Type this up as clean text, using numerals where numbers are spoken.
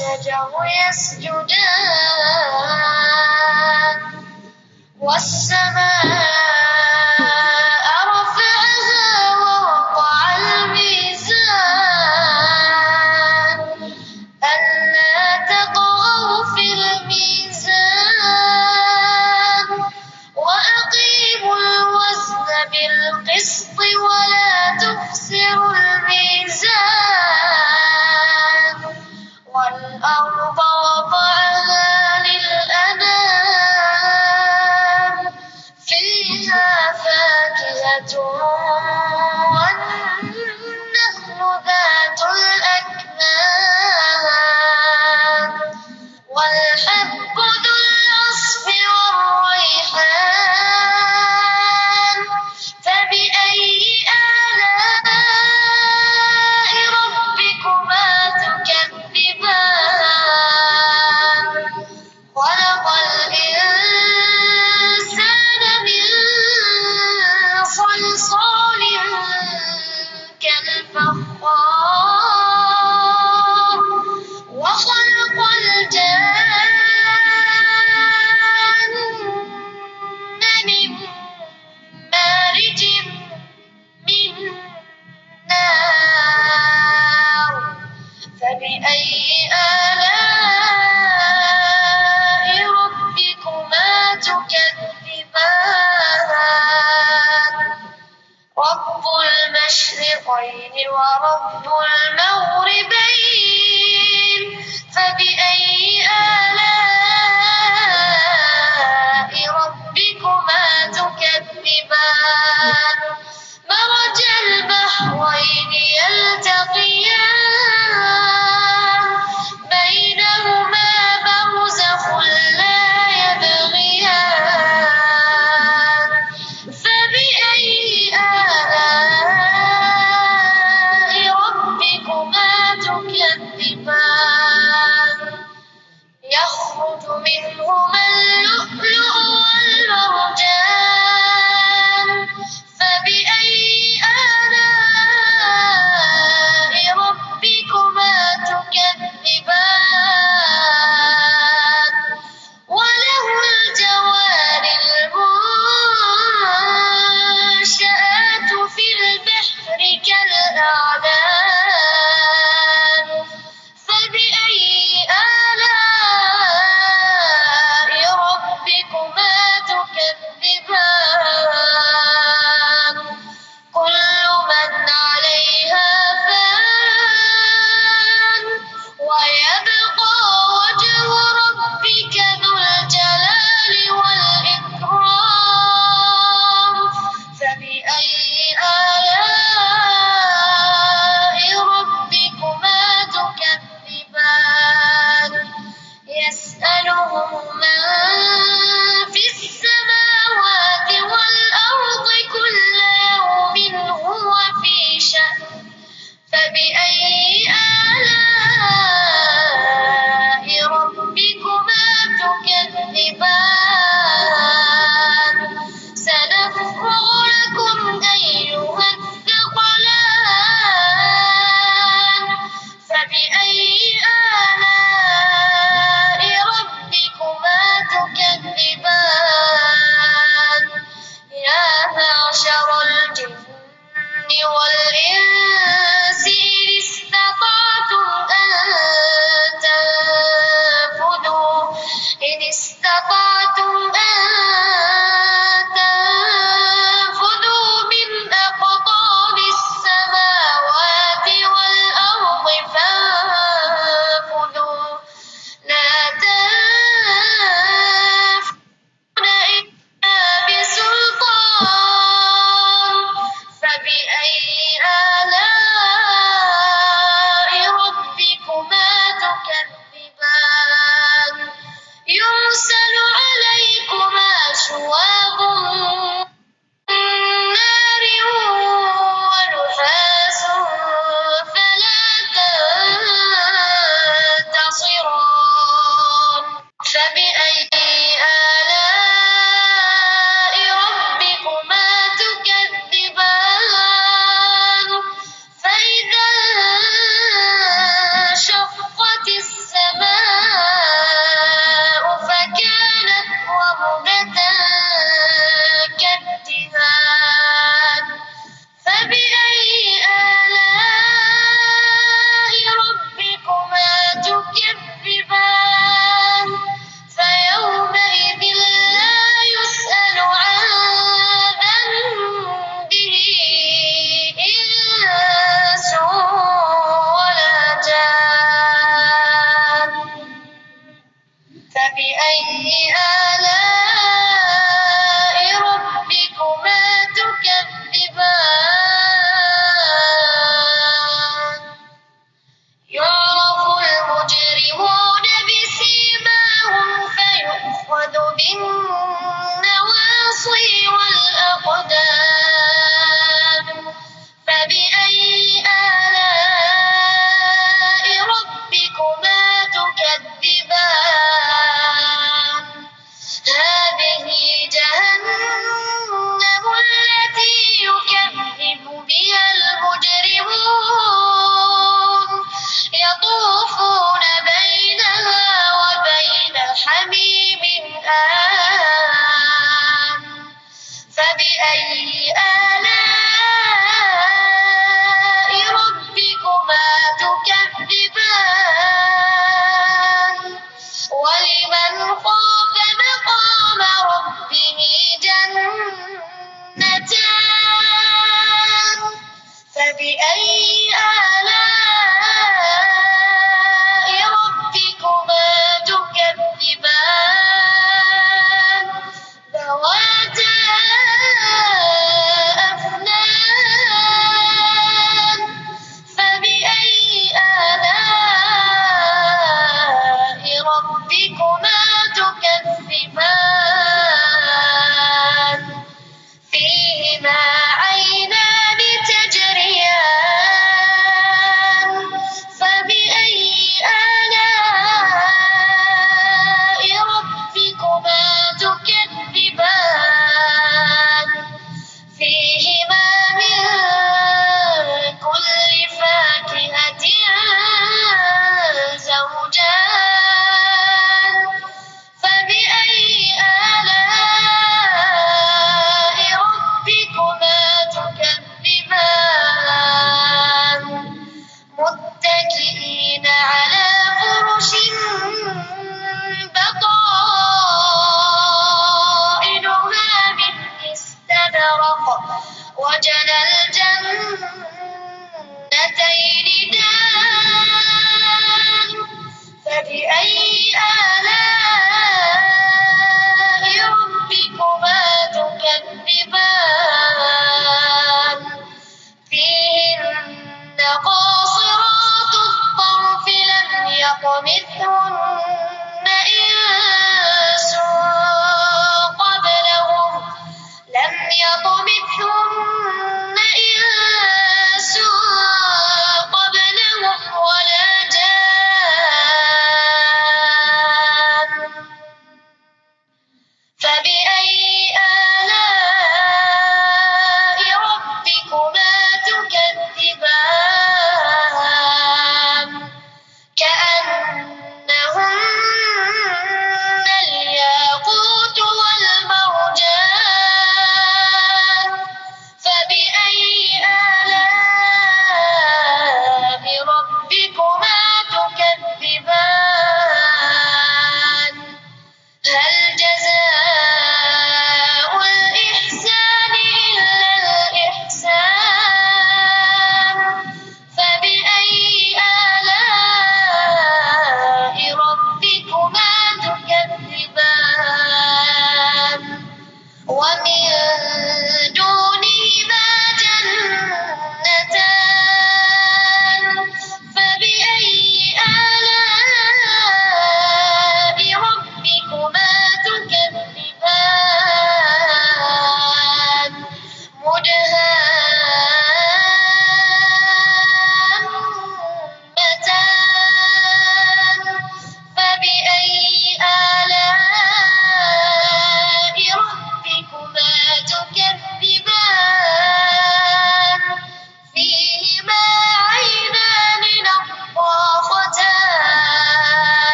والشجر يسجدان والسماء رفعها ووضع الميزان ألا تطغوا في الميزان وأقيموا الوزن بالقسط ولا تخسروا الميزان والأرض وضعها للأنام فيها فاكهة والنخل ذات الأكمام والحب ذو العصف والريحان فبأي آلاء ربكما تكذبان خلق الإنسان من صلصال كالفخار وخلق الجان من مارج من نار فبأي آلاء ربكما تكذبان رب المشرقين ورب المغربين فبأي آلاء ربكما تكذبان مرج البحرين يلتقيان بينهما برزخ لا يبغيان فبأي آلاء ربكما تكذبان يخرج منهما اللؤلؤ والمرجان فبأي آلاء ربكما تكذبان وله الجوار المنشآت في البحر كالأعلام فبأي آلاء ربكما تكذبان كل من عليها فان ويبقى وجه ربك ذو الجلال والإكرام فبأي آلاء ربكما تكذبان يسأله من في السماوات والأرض كل يوم هو في شأن فبأي آلاء ربكما تكذبان سنفرغ لكم أيها الثقلان فبأي آلاء ربكما تكذبان يا معشر الجن والإنس إن استطعتم أن تنفذوا من أقطار السماوات والأرض فانفذوا لا تنفذون إلا بسلطان فبأي آلاء آلاء ربكما تكذبان ولمن خاف مقام ربه جنتان فبأي آلاء ربكما تكذبان ذواتا أفنان فبأي آلاء ربكما تكذبان فيهما عينان تجريان فبأي آلاء ربكما تكذبان فيهما من كل فاكهة زوجان فبأي آلاء ربكما تكذبان متكئين على فرش بطائنها من استبرق وجنى الجنتين دان فبأي آلاء